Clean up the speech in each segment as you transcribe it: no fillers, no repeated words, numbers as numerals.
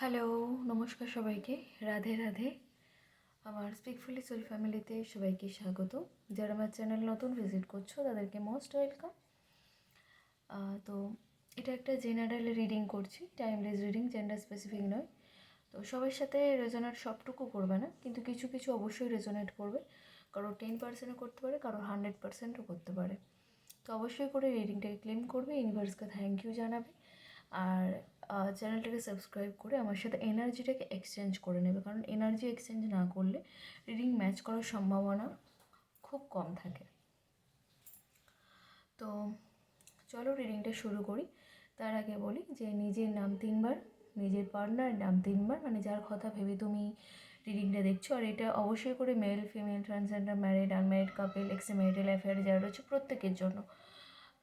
Hello, নমস্কার সবাইকে। রাধে রাধে। আমার স্পিকফুলি সোল ফ্যামিলিতে সবাইকে স্বাগত। যারা আমার চ্যানেল নতুন ভিজিট করছো তাদেরকে মোস্ট ওয়েলকাম। তো এটা একটা জেনারেল রিডিং করছি, টাইমলেস রিডিং, জেন্ডার স্পেসিফিক নয়। তো সবার সাথে রেজোনেট সবটুকু করবে না, কিন্তু কিছু কিছু অবশ্যই রেজোনেট করবে। কারো 10%ও করতে পারে, কারো 100%ও করতে পারে। তো অবশ্যই করে রিডিংটাকে ক্লেম করবে, ইউনিভার্সকে থ্যাংক ইউ জানাবে, আর চ্যানেলটাকে সাবস্ক্রাইব করে আমার সাথে এনার্জিটাকে এক্সচেঞ্জ করে নেবে। কারণ এনার্জি এক্সচেঞ্জ না করলে রিডিং ম্যাচ করার সম্ভাবনা খুব কম থাকে। তো চলো রিডিংটা শুরু করি। তার আগে বলি যে নিজের নাম 3বার, নিজের পার্টনার নাম 3বার, মানে যার কথা ভেবে তুমি রিডিংটা দেখছো। আর এটা অবশ্যই করে male, female, transgender, married, unmarried couple, extramarital affair যারা রয়েছে প্রত্যেকের জন্য।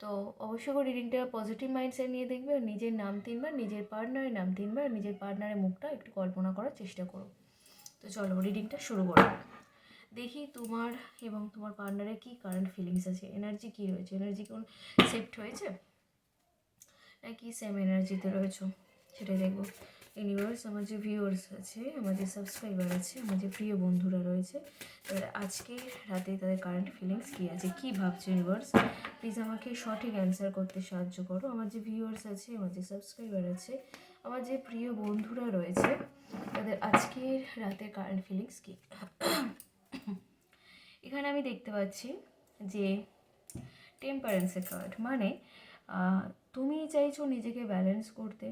তো অবশ্যই করে রিডিংটা পজিটিভ মাইন্ডসেট নিয়ে দেখবে। আর নিজের নাম 3বার, নিজের পার্টনারের নাম 3বার, নিজের পার্টনারের মুখটা একটু কল্পনা করার চেষ্টা করো। তো চলো রিডিংটা শুরু করো। দেখি তোমার এবং তোমার পার্টনারের কী কারেন্ট ফিলিংস আছে, এনার্জি কী রয়েছে, এনার্জি কোন শিফট হয়েছে নাকি সেম এনার্জিতে রয়েছো সেটাই দেখবো। ইউনিভার্স, আমার যে ভিউয়ার্স আছে, আমার যে সাবস্ক্রাইবার আছে, আমার যে প্রিয় বন্ধুরা রয়েছে, তাদের আজকে রাতে তাদের কারেন্ট ফিলিংস কী আছে, কী ভাবছে ইউনিভার্স, প্লিজ আমাকে সঠিক অ্যান্সার করতে সাহায্য করো। আমার যে ভিউয়ার্স আছে, আমার যে সাবস্ক্রাইবার আছে, আমার যে প্রিয় বন্ধুরা রয়েছে, তাদের আজকের রাতে কারেন্ট ফিলিংস কী। এখানে আমি দেখতে পাচ্ছি যে টেম্পারেন্সের কার্ড, মানে তুমি চাইছো নিজেকে ব্যালেন্স করতে,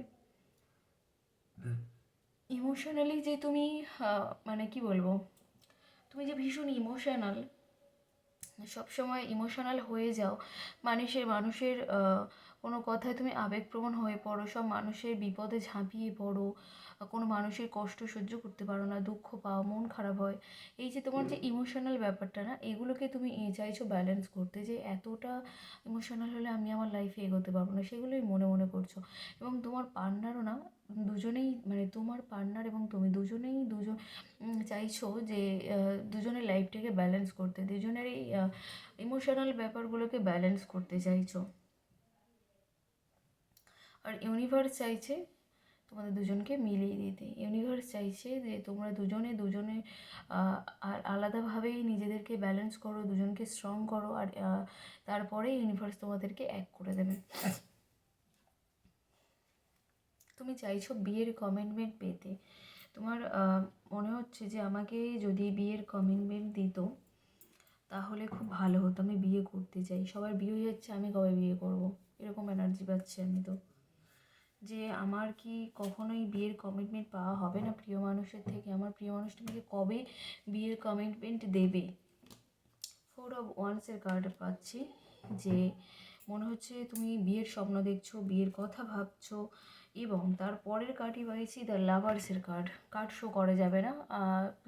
ইমোশনালি যে তুমি মানে কি বলবো, তুমি যে ভীষণ ইমোশনাল, সবসময় ইমোশনাল হয়ে যাও, মানুষের কোনো কথায় তুমি আবেগপ্রবণ হয়ে পড়ো, সব মানুষের বিপদে ঝাঁপিয়ে পড়ো, কোনো মানুষের কষ্ট সহ্য করতে পারো না, দুঃখ পাও, মন খারাপ হয়। এই যে তোমার যে ইমোশনাল ব্যাপারটা না, এগুলোকে তুমি চাইছো ব্যালেন্স করতে, যে এতটা ইমোশনাল হলে আমি আমার লাইফে এগোতে পারবো না, সেগুলোই মনে মনে করছো। এবং তোমার পার্টনারও না, দুজনেই, মানে তোমার পার্টনার এবং তুমি দুজনেই চাইছো যে দুজনের লাইফটাকে ব্যালেন্স করতে, দুজনের এই ইমোশনাল ব্যাপারগুলোকে ব্যালেন্স করতে চাইছো। আর ইউনিভার্স চাইছে তোমাদের দুজনকে মিলিয়ে দিতে। ইউনিভার্স চাইছে যে তোমরা দুজনে আর আলাদাভাবেই নিজেদেরকে ব্যালেন্স করো, দুজনকে স্ট্রং করো, আর তারপরে ইউনিভার্স তোমাদেরকে এক করে দেবে। তুমি চাইছো বিয়ের কমিটমেন্ট পেতে। তোমার মনে হচ্ছে যে আমাকে যদি বিয়ের কমিটমেন্ট দিত তাহলে খুব ভালো হতো, আমি বিয়ে করতে চাই। সবার বিয়ে হয়ে যাচ্ছে, আমি কবে বিয়ে করব, এরকম এনার্জি পাচ্ছি আমি। তো যে আমার কি কখনোই বিয়ের কমিটমেন্ট পাওয়া হবে না প্রিয় মানুষের থেকে, আমার প্রিয় মানুষটা আমাকে কবে বিয়ের কমিটমেন্ট দেবে। 4 অফ ওয়ান্সের কার্ড পাচ্ছি, যে মনে হচ্ছে তুমি বিয়ের স্বপ্ন দেখছো, বিয়ের কথা ভাবছো। এবং তার পরের কার্ডই পাইছি দ্য লাভার্সের কার্ড। কার্ড শো করা যাবে না,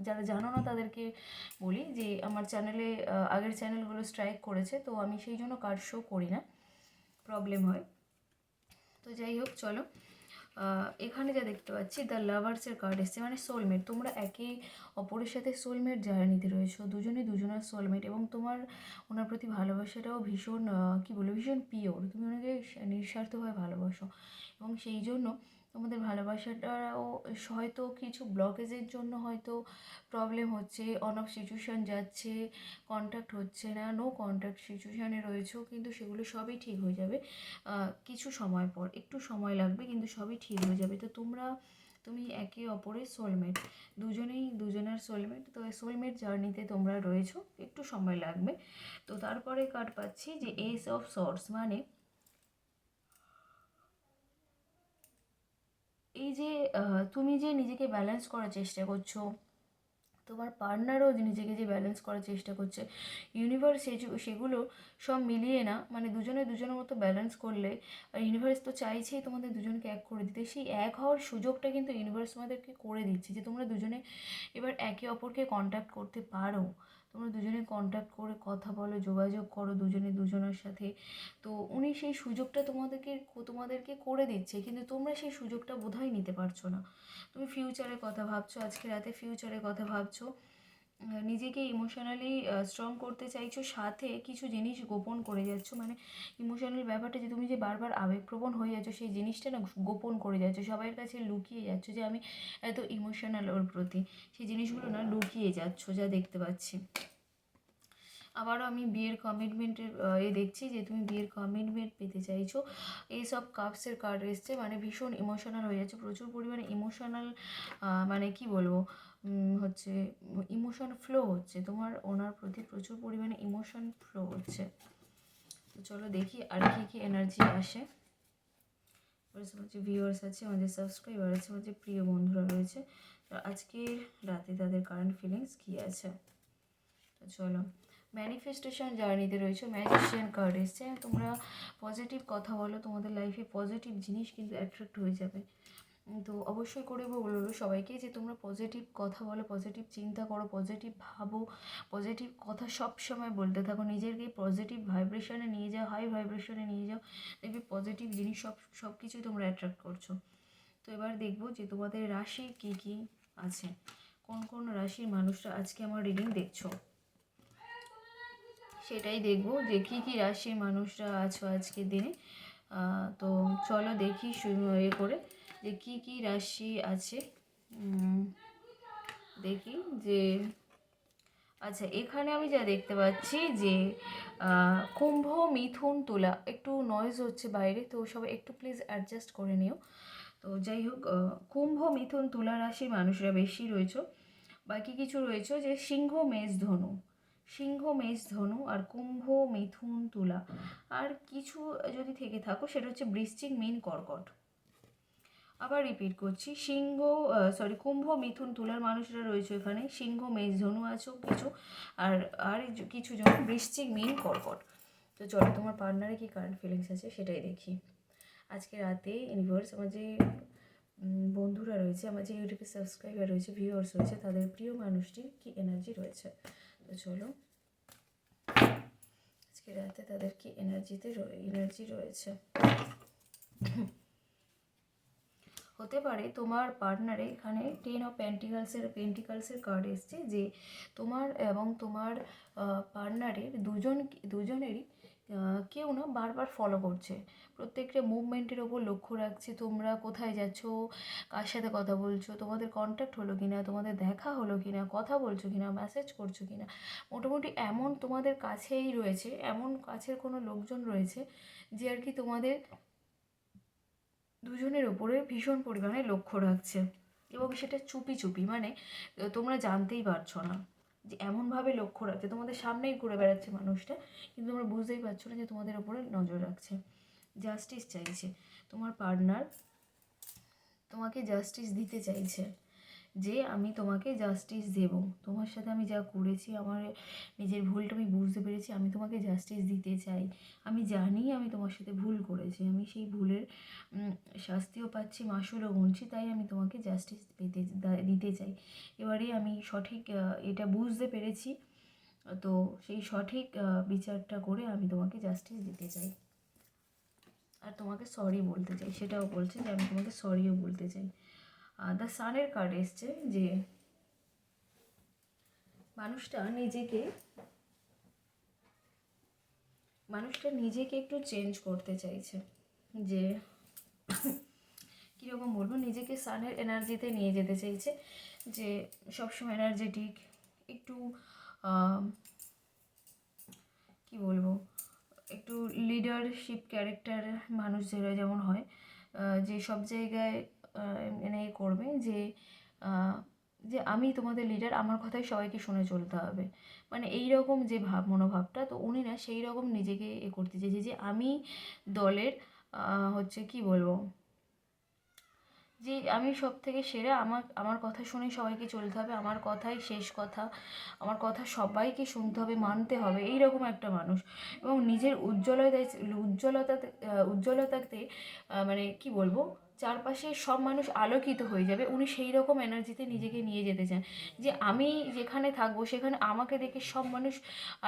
যারা জানো না তাদেরকে বলি যে আমার চ্যানেলে আগের চ্যানেলগুলো স্ট্রাইক করেছে, তো আমি সেই জন্য কার্ড শো করি না, প্রবলেম হয়। তো যাই হোক, চলো এখানে যা দেখতে পাচ্ছি দ্য লাভার্সের কার্ড এসছে, মানে সোলমেট। তোমরা একে অপরের সাথে সোলমেট জার্নিতে রয়েছো, দুজনে দুজনের সোলমেট। এবং তোমার ওনার প্রতি ভালোবাসাটাও ভীষণ কী বলবো, ভীষণ পিওর। তুমি ওনাকে নিঃস্বার্থভাবে ভালোবাসো, এবং সেই জন্য তোমাদের ভালোবাসাটাও হয়তো কিছু ব্লকেজের জন্য হয়তো প্রবলেম হচ্ছে, অন অফ সিচুয়েশান যাচ্ছে, কন্ট্যাক্ট হচ্ছে না, নো কন্ট্যাক্ট সিচুয়েশানে রয়েছো, কিন্তু সেগুলো সবই ঠিক হয়ে যাবে কিছু সময় পর। একটু সময় লাগবে, কিন্তু সবই ঠিক হয়ে যাবে। তো তুমি একে অপরের সোলমেট, দুজনেই দুজনের সোলমেট। তো সোলমেট জার্নিতে তোমরা রয়েছো, একটু সময় লাগবে। তো তারপরে কার্ড পাচ্ছি যে এস অফ সর্টস, মানে এই যে তুমি যে নিজেকে ব্যালেন্স করার চেষ্টা করছো, তোমার পার্টনারও নিজেকে যে ব্যালেন্স করার চেষ্টা করছে, ইউনিভার্স সেগুলো সব মিলিয়ে না, মানে দুজনে দুজনের মতো ব্যালেন্স করলে, আর ইউনিভার্স তো চাইছেই তোমাদের দুজনকে এক করে দিতে, সেই এক হওয়ার সুযোগটা কিন্তু ইউনিভার্স তোমাদেরকে করে দিচ্ছে, যে তোমরা দুজনে এবার একে অপরকে কন্ট্যাক্ট করতে পারো। তোমরা দুজনে কন্ট্যাক্ট করে কথা বলো, যোগাযোগ করো দুজনে দুজনের সাথে। তো উনি সেই সুযোগটা তোমাদেরকে করে দিচ্ছে, কিন্তু তোমরা সেই সুযোগটা বোধহয় নিতে পারছো না। তুমি ফিউচারের কথা ভাবছো, আজকে রাতে ফিউচারের কথা ভাবছো, নিজেকে ইমোশনালি স্ট্রং করতে চাইছো, সাথে কিছু জিনিস গোপন করে যাচ্ছ। মানে ইমোশনাল ব্যাপারটা যে তুমি যে বারবার আবেগপ্রবণ হয়ে যাচ্ছ, সেই জিনিসটা না গোপন করে যাচ্ছ, সবাইয়ের কাছে লুকিয়ে যাচ্ছ যে আমি এত ইমোশনাল ওর প্রতি, সেই জিনিসগুলো না লুকিয়ে যাচ্ছ যা দেখতে পাচ্ছি। আবারও আমি বিয়ের কমিটমেন্টের দেখছি যে তুমি বিয়ের কমিটমেন্ট পেতে চাইছো। এইসব কাপসের কার্ড এসছে, মানে ভীষণ ইমোশনাল হয়ে যাচ্ছে, প্রচুর পরিমাণে ইমোশনাল, মানে কি বলবো, হচ্ছে ইমোশন ফ্লো হচ্ছে তোমার ওনার প্রতি, প্রচুর পরিমাণে ইমোশন ফ্লো হচ্ছে। তো চলো দেখি আর কি কি এনার্জি আসে। হচ্ছে ভিউয়ার্স আছে, আমাদের সাবস্ক্রাইবার আছে, আমাদের প্রিয় বন্ধুরা রয়েছে, তো আজকের রাতে তাদের কারেন্ট ফিলিংস কী আছে। তো চলো, ম্যানিফেস্টেশন জার্নিতে রয়েছে, ম্যাজিশিয়ান কার্ড এসছে। তোমরা পজিটিভ কথা বলো, তোমাদের লাইফে পজিটিভ জিনিস কিন্তু অ্যাট্রাক্ট হয়ে যাবে। তো অবশ্যই করে বলবো সবাইকে যে তোমরা পজিটিভ কথা বলো, পজিটিভ চিন্তা করো, পজিটিভ ভাবো, পজিটিভ কথা সব সময় বলতে থাকো, নিজেকে পজিটিভ ভাইব্রেশনে নিয়ে যাও, হাই ভাইব্রেশনে নিয়ে যাও, দেখবে পজিটিভ জিনিস সব কিছুই তোমরা অ্যাট্রাক্ট করছো। তো এবার দেখবো যে তোমাদের রাশি কী কী আছে, কোন কোন রাশির মানুষরা আজকে আমার রিডিং দেখছো, সেটাই দেখবো যে কী কী রাশির মানুষরা আছো আজকের দিনে। তো চলো দেখি এ করে যে কী কী রাশি আছে। দেখি যে আচ্ছা, এখানে আমি যা দেখতে পাচ্ছি যে কুম্ভ, মিথুন, তুলা, একটু নয়েজ হচ্ছে বাইরে, তো সবাই একটু প্লিজ অ্যাডজাস্ট করে নিও। তো যাই হোক, কুম্ভ, মিথুন, তুলা রাশির মানুষরা বেশি রয়েছে। বাকি কিছু রয়েছে যে সিংহ, মেষ, ধনু, সিংহ, মেষ, ধনু, আর কুম্ভ, মিথুন, তুলা, আর কিছু যদি থেকে থাকো সেটা হচ্ছে বৃশ্চিক, মীন, কর্কট। আবার রিপিট করছি, কুম্ভ, মিথুন, তুলার মানুষরা রয়েছে এখানে, সিংহ, মেষ, ধনু আছো কিছু, আর আর কিছু জন বৃশ্চিক, মীন, কর্কট। তো চলো তোমার পার্টনারে কি কারেন্ট ফিলিংস আছে সেটাই দেখি। আজকে রাতে ইউনিভার্স, আমার যে বন্ধুরা রয়েছে, আমার যে ইউটিউবে সাবস্ক্রাইবার রয়েছে, ভিউয়ার্স রয়েছে, তাদের প্রিয় মানুষটির কি এনার্জি রয়েছে। তো চলো আজকে রাতে তাদের কি এনার্জি রয়েছে। হতে পারে তোমার পার্টনারে, এখানে 10 অফ পেন্টিকালসের কার্ড এসছে, যে তোমার এবং তোমার পার্টনারের দুজনেরই কেউ না বারবার ফলো করছে, প্রত্যেকটা মুভমেন্টের ওপর লক্ষ্য রাখছে, তোমরা কোথায় যাচ্ছ, কার সাথে কথা বলছো, তোমাদের কন্ট্যাক্ট হলো কিনা, তোমাদের দেখা হলো কিনা, কথা বলছো কিনা, মেসেজ করছো কিনা, মোটামুটি এমন তোমাদের কাছেই রয়েছে, এমন কাছের কোনো লোকজন রয়েছে যে আর কি তোমাদের দুজনের ওপরে ভীষণ পরিমাণে লক্ষ্য রাখছে, এবং সেটা চুপি চুপি, মানে তোমরা জানতেই পারছো না যে এমনভাবে লক্ষ্য রাখছে, তোমাদের সামনেই ঘুরে বেড়াচ্ছে মানুষটা, কিন্তু তোমরা বুঝতেই পারছো না যে তোমাদের ওপরে নজর রাখছে। জাস্টিস চাইছে তোমার পার্টনার, তোমাকে জাস্টিস দিতে চাইছে, যে আমি তোমাকে জাস্টিস দেব, তোমার সাথে আমি যা করেছি, আমার নিজের ভুলটা আমি বুঝতে পেরেছি, আমি তোমাকে জাস্টিস দিতে চাই, আমি জানি আমি তোমার সাথে ভুল করেছি, আমি সেই ভুলের শাস্তিও পাচ্ছি, মাসুলও গুনছি, তাই আমি তোমাকে জাস্টিস দিতে চাই। এবারে আমি সঠিক এটা বুঝতে পেরেছি, তো সেই সঠিক বিচারটা করে আমি তোমাকে জাস্টিস দিতে চাই, আর তোমাকে সরি বলতে চাই, সেটাও বলছে যে আমি তোমাকে সরিও বলতে চাই। দ্য সানের কার্ড এসছে যে মানুষটা নিজেকে একটু চেঞ্জ করতে চাইছে, যে কীরকম বলবো, নিজেকে সানের এনার্জিতে নিয়ে যেতে চাইছে, যে সবসময় এনার্জেটিক, একটু কি বলবো, একটু লিডারশিপ ক্যারেক্টার মানুষদের যেমন হয়, যে সব জায়গায় এনে করবে, যে যে আমি তোমাদের লিডার, আমার কথাই সবাইকে শুনে চলতে হবে, মানে এই রকম যে মনোভাবটা, তো উনি না সেই রকম নিজেকে করতে চাইছে, যে আমি দলের হচ্ছে কি বলবো, যে আমি সব থেকে সেরা, আমার কথা শুনে সবাইকে চলতে হবে, আমার কথাই শেষ কথা, আমার কথা সবাইকে শুনতে হবে, মানতে হবে, এই রকম একটা মানুষ, এবং নিজের উজ্জ্বলতাতে মানে কি বলবো, চারপাশে সব মানুষ আলোকিত হয়ে যাবে, উনি সেই রকম এনার্জিতে নিজেকে নিয়ে যেতে চান, যে আমি যেখানে থাকবো সেখানে আমাকে দেখে সব মানুষ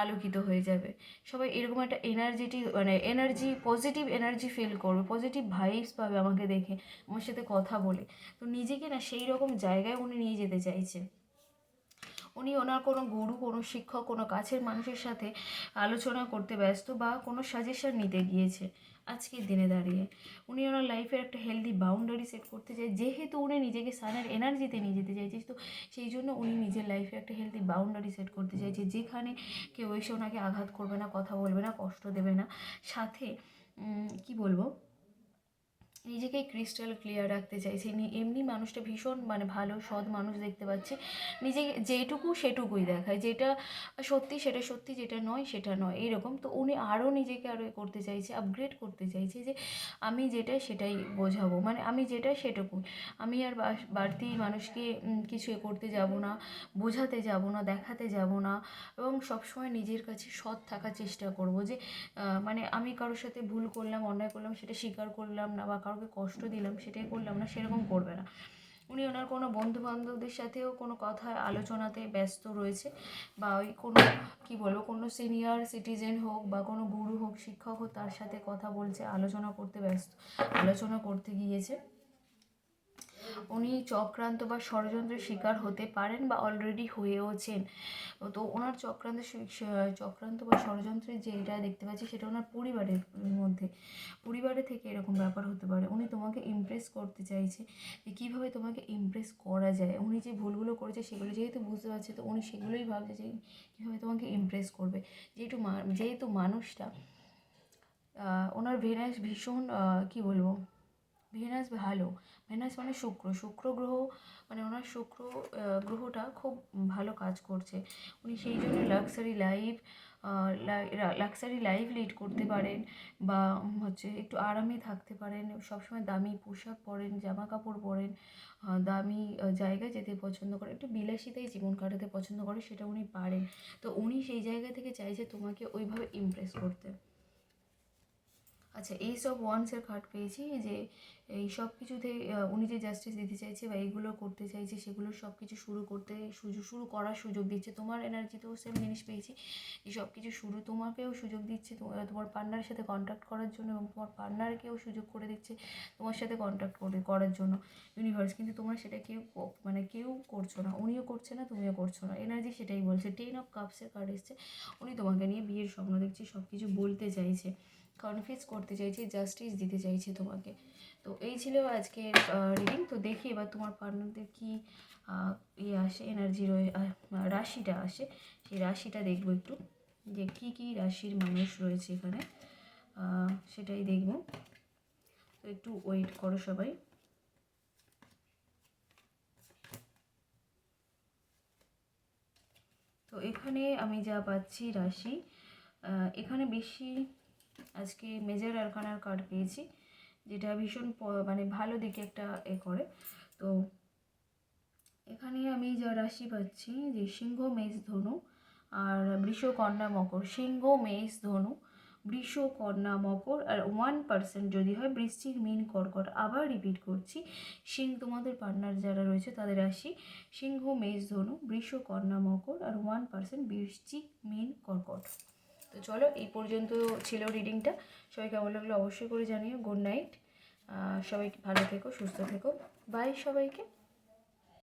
আলোকিত হয়ে যাবে, সবাই এরকম একটা পজিটিভ এনার্জি ফিল করবে, পজিটিভ ভাইবস পাবে আমাকে দেখে, আমার সাথে কথা বলে, তো নিজেকে না সেই রকম জায়গায় উনি নিয়ে যেতে চাইছে। উনি ওনার কোনো গুরু, কোনো শিক্ষক, কোনো কাছের মানুষের সাথে আলোচনা করতে ব্যস্ত বা কোনো সাজেশন নিতে গিয়েছে আজকের দিনে দাঁড়িয়ে। উনি ওনার লাইফের একটা হেলদি বাউন্ডারি সেট করতে চায়, যেহেতু উনি নিজেকে সানের এনার্জিতে নিয়ে যেতে চাইছে, তো সেই জন্য উনি নিজের লাইফে একটা হেলদি বাউন্ডারি সেট করতে চাইছে, যেখানে কেউ এসে ওনাকে আঘাত করবে না, কথা বলবে না, কষ্ট দেবে না। সাথে কি বলবো, নিজেকে ক্রিস্টাল ক্লিয়ার রাখতে চাইছে। এমনি মানুষটা ভীষণ মানে ভালো সৎ মানুষ দেখতে পাচ্ছে, নিজেকে যেটুকু সেটুকুই দেখায়, যেটা সত্যি সেটা সত্যি, যেটা নয় সেটা নয়, এইরকম। তো উনি আরও নিজেকে আরও করতে চাইছে, আপগ্রেড করতে চাইছে, যে আমি যেটা সেটাই বোঝাবো, মানে আমি যেটা সেটুকুই, আমি আর বাড়তি মানুষকে কিছু করতে যাব না, বোঝাতে যাব না, দেখাতে যাব না, এবং সবসময় নিজের কাছে সৎ থাকার চেষ্টা করব, যে মানে আমি কারোর সাথে ভুল করলাম, অন্যায় করলাম, সেটা স্বীকার করলাম না, বা কাউকে কষ্ট দিলাম সেটাই করলাম না, সেরকম করবে না। উনি ওনার কোনো বন্ধু বান্ধবদের সাথেও কোনো কথা আলোচনাতে ব্যস্ত রয়েছে, বা ওই কোনো কী বলবো, কোনো সিনিয়র সিটিজেন হোক বা কোনো গুরু হোক, শিক্ষক হোক, তার সাথে কথা বলছে, আলোচনা করতে ব্যস্ত, আলোচনা করতে গিয়েছে। উনি চক্রান্ত বা ষড়যন্ত্রের শিকার হতে পারেন বা অলরেডি হয়েওছেন। তো ওনার চক্রান্ত বা ষড়যন্ত্রের যে এটা দেখতে পাচ্ছি, সেটা ওনার পরিবারের মধ্যে, পরিবারে থেকে এরকম ব্যাপার হতে পারে। উনি তোমাকে ইমপ্রেস করতে চাইছে, যে কীভাবে তোমাকে ইমপ্রেস করা যায়। উনি যে ভুলগুলো করেছে সেগুলো যেহেতু বুঝতে পারছে, তো উনি সেগুলোই ভাবছে যে কীভাবে তোমাকে ইমপ্রেস করবে। যেহেতু মানুষটা ওনার ভেনাস ভীষণ কী বলবো, ভেনাস ভালো, ভেনাস মানে শুক্র, শুক্র গ্রহ, মানে ওনার শুক্র গ্রহটা খুব ভালো কাজ করছে। উনি সেই জন্য লাক্সারি লাইফ লিড করতে পারেন, বা হচ্ছে একটু আরামে থাকতে পারেন, সবসময় দামি পোশাক পরেন, জামা কাপড় পরেন, দামি জায়গায় যেতে পছন্দ করে, একটু বিলাসিতায় জীবন কাটাতে পছন্দ করে, সেটা উনি পারেন। তো উনি সেই জায়গা থেকে চাইছে তোমাকে ওইভাবে ইমপ্রেস করতে। আচ্ছা, এইসব ওয়ান্সের কার্ড পেয়েছি, যে এই সব কিছুতে উনি যে জাস্টিস দিতে চাইছে বা এইগুলো করতে চাইছে, সেগুলো সব কিছু শুরু করার সুযোগ দিচ্ছে। তোমার এনার্জিতেও সেম জিনিস পেয়েছি, এই সব কিছু তোমাকেও সুযোগ দিচ্ছে তোমার পার্টনারের সাথে কন্ট্যাক্ট করার জন্য, এবং তোমার পার্টনারকেও সুযোগ করে দিচ্ছে তোমার সাথে কন্ট্যাক্ট করার জন্য ইউনিভার্স। কিন্তু তোমরা সেটা কেউ করছো না, উনিও করছে না, তুমিও করছো না। এনার্জি সেটাই বলছে। 10 অফ কাপসের কার্ড এসছে, উনি তোমাকে নিয়ে বিয়ের স্বপ্ন দেখছে, সব কিছু বলতে চাইছে, কনফিউজ করতে চাইছে, জাস্টিস দিতে চাইছে তোমাকে। তো এই ছিল আজকের রিডিং। তো দেখি এবার তোমার পার্টনারদের কী আসে, এনার্জি রাশিটা আসে, সেই রাশিটা দেখবো একটু, যে কী কী রাশির মানুষ রয়েছে এখানে, সেটাই দেখব। তো একটু ওয়েট করো সবাই। তো এখানে আমি যা পাচ্ছি রাশি, এখানে বেশি আজকে মেজর আরকানার কার্ড পেয়েছি, যেটা ভীষণ মানে ভালো দিকে একটা করে। তো এখানে আমি যা রাশি পাচ্ছি, যে সিংহ, মেষ, ধনু আর বৃষ, কন্যা, মকর। সিংহ, মেষ, ধনু, বৃষ, কন্যা, মকর, আর 1% যদি হয় বৃশ্চিক, মীন, কর্কট। আবার রিপিট করছি, তোমাদের পার্টনার যারা রয়েছে তাদের রাশি সিংহ, মেষ, ধনু, বৃষ, কন্যা, মকর, আর 1% বৃশ্চিক, মীন, কর্কট। তো চলো, এই পর্যন্ত ছিল রিডিংটা। সবাই কেমন লাগলো অবশ্যই করে জানিও। গুড নাইট, সবাই ভালো থেকো, সুস্থ থেকো, বাই সবাইকে।